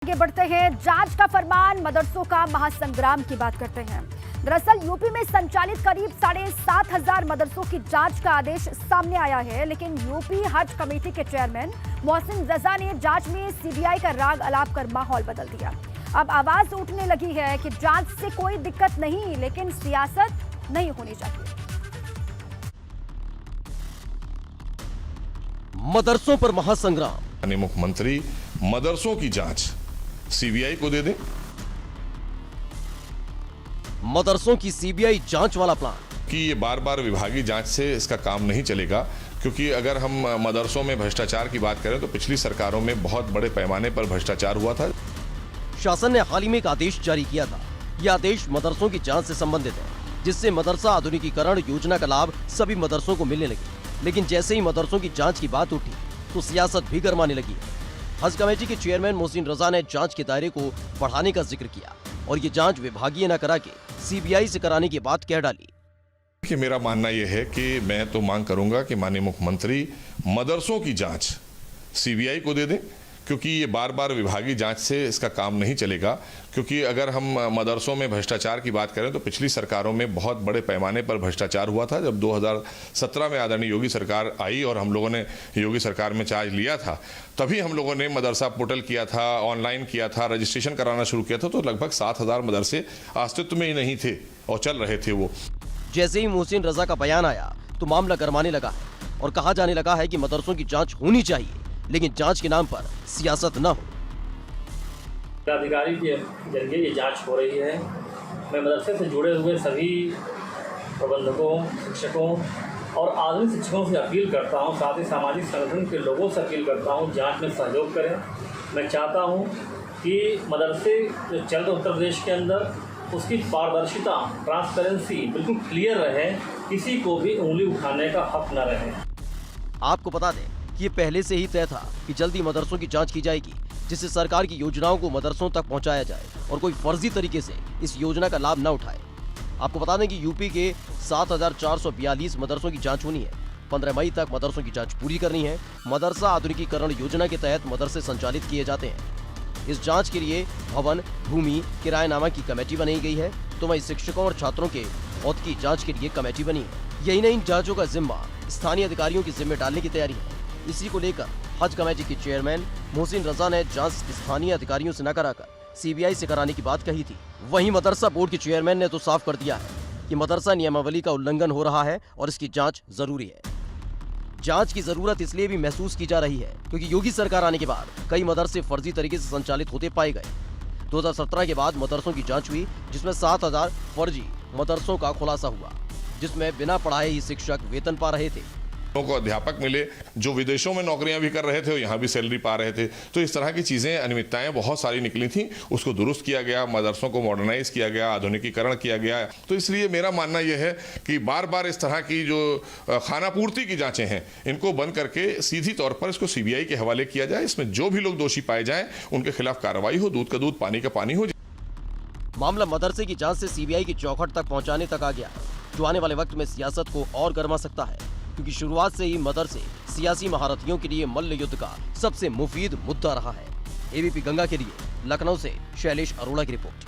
आगे बढ़ते हैं। जांच का फरमान, मदरसों का महासंग्राम की बात करते हैं। दरअसल यूपी में संचालित करीब 7,500 मदरसों की जांच का आदेश सामने आया है, लेकिन यूपी हज कमेटी के चेयरमैन मोहसिन रजा ने जांच में सीबीआई का राग अलाप कर माहौल बदल दिया। अब आवाज उठने लगी है कि जांच से कोई दिक्कत नहीं, लेकिन सियासत नहीं होनी चाहिए। मदरसों पर महासंग्राम। मुख्यमंत्री मदरसों की जांच सीबीआई को दे दें। मदरसों की सीबीआई जांच वाला प्लान कि ये बार बार विभागीय जांच से इसका काम नहीं चलेगा, क्योंकि अगर हम मदरसों में भ्रष्टाचार की बात करें तो पिछली सरकारों में बहुत बड़े पैमाने पर भ्रष्टाचार हुआ था। शासन ने हाल ही में एक आदेश जारी किया था। यह आदेश मदरसों की जांच से संबंधित है, जिससे मदरसा आधुनिकीकरण योजना का लाभ सभी मदरसों को मिलने लगे। लेकिन जैसे ही मदरसों की जांच की बात उठी तो सियासत भी गरमाने लगी। हज कमेटी के चेयरमैन मोहसिन रजा ने जांच के दायरे को बढ़ाने का जिक्र किया और ये जांच विभागीय न करा के सीबीआई से कराने की बात कह डाली। कि मेरा मानना यह है कि मैं तो मांग करूंगा कि माननीय मुख्यमंत्री मदरसों की जांच सीबीआई को दे दें, क्योंकि ये बार बार विभागीय जांच से इसका काम नहीं चलेगा। क्योंकि अगर हम मदरसों में भ्रष्टाचार की बात करें तो पिछली सरकारों में बहुत बड़े पैमाने पर भ्रष्टाचार हुआ था। जब 2017 में आदरणीय योगी सरकार आई और हम लोगों ने योगी सरकार में चार्ज लिया था, तभी हम लोगों ने मदरसा पोर्टल किया था, ऑनलाइन किया था, रजिस्ट्रेशन कराना शुरू किया था। तो लगभग 7,000 मदरसे अस्तित्व में ही नहीं थे और चल रहे थे वो। जैसे ही मोहसिन रजा का बयान आया तो मामला गरमाने लगा है और कहा जाने लगा है कि मदरसों की जांच होनी चाहिए, लेकिन जांच के नाम पर सियासत न हो। अधिकारी के जरिए ये जांच हो रही है। मैं मदरसे से जुड़े हुए सभी प्रबंधकों, शिक्षकों और आधुनिक शिक्षकों से अपील करता हूं, साथ ही सामाजिक संगठन के लोगों से अपील करता हूं, जांच में सहयोग करें। मैं चाहता हूं कि मदरसे जो चल रहे उत्तर प्रदेश के अंदर, उसकी पारदर्शिता, ट्रांसपेरेंसी बिल्कुल क्लियर रहे, किसी को भी उंगली उठाने का हक न रहे। आपको बता दें कि ये पहले से ही तय था कि जल्दी मदरसों की जांच की जाएगी, जिससे सरकार की योजनाओं को मदरसों तक पहुंचाया जाए और कोई फर्जी तरीके से इस योजना का लाभ न उठाए। आपको बता दें कि यूपी के 7,442 मदरसों की जांच होनी है। 15 मई तक मदरसों की जांच पूरी करनी है। मदरसा आधुनिकीकरण योजना के तहत मदरसे संचालित किए जाते हैं। इस जांच के लिए भवन, भूमि, किराएनामा की कमेटी बनाई गई है। तो वहीं शिक्षकों और छात्रों के औहद की जांच के लिए कमेटी बनी है। यही नहीं, इन जांचों का जिम्मा स्थानीय अधिकारियों की जिम्मे डालने की तैयारी है। इसी को लेकर हज कमेटी के चेयरमैन मोहसिन रजा ने जांच स्थानीय अधिकारियों से न कराकर सीबीआई से कराने की बात कही थी। वहीं मदरसा बोर्ड के चेयरमैन ने तो साफ कर दिया है कि मदरसा नियमावली का उल्लंघन हो रहा है और इसकी जांच जरूरी है। जांच की जरूरत इसलिए भी महसूस की जा रही है क्योंकि योगी सरकार आने के बाद कई मदरसे फर्जी तरीके से संचालित होते पाए गए। 2017 के बाद मदरसों की जांच हुई, जिसमें 7,000 फर्जी मदरसों का खुलासा हुआ, जिसमें बिना पढ़ाए ही शिक्षक वेतन पा रहे थे। को अध्यापक मिले जो विदेशों में नौकरियां भी कर रहे थे और यहाँ भी सैलरी पा रहे थे। तो इस तरह की चीज़ें, अनियमितताएं बहुत सारी निकली थी। उसको दुरुस्त किया गया, मदरसों को मॉडर्नाइज किया गया, आधुनिकीकरण किया गया। तो इसलिए मेरा मानना यह है कि बार बार इस तरह की जो खानापूर्ति की जांचें हैं, इनको बंद करके सीधी तौर पर इसको सीबीआई के हवाले किया जाए। इसमें जो भी लोग दोषी पाए जाएं उनके खिलाफ कार्रवाई हो, दूध का दूध पानी का पानी हो। मामला मदरसे की जांच से सीबीआई की चौखट तक पहुंचाने तक आ गया, जो आने वाले वक्त में सियासत को और गरमा सकता है, क्योंकि शुरुआत से ही मदरसे सियासी महारथियों के लिए मल्ल युद्ध का सबसे मुफीद मुद्दा रहा है। एबीपी गंगा के लिए लखनऊ से शैलेश अरोड़ा की रिपोर्ट।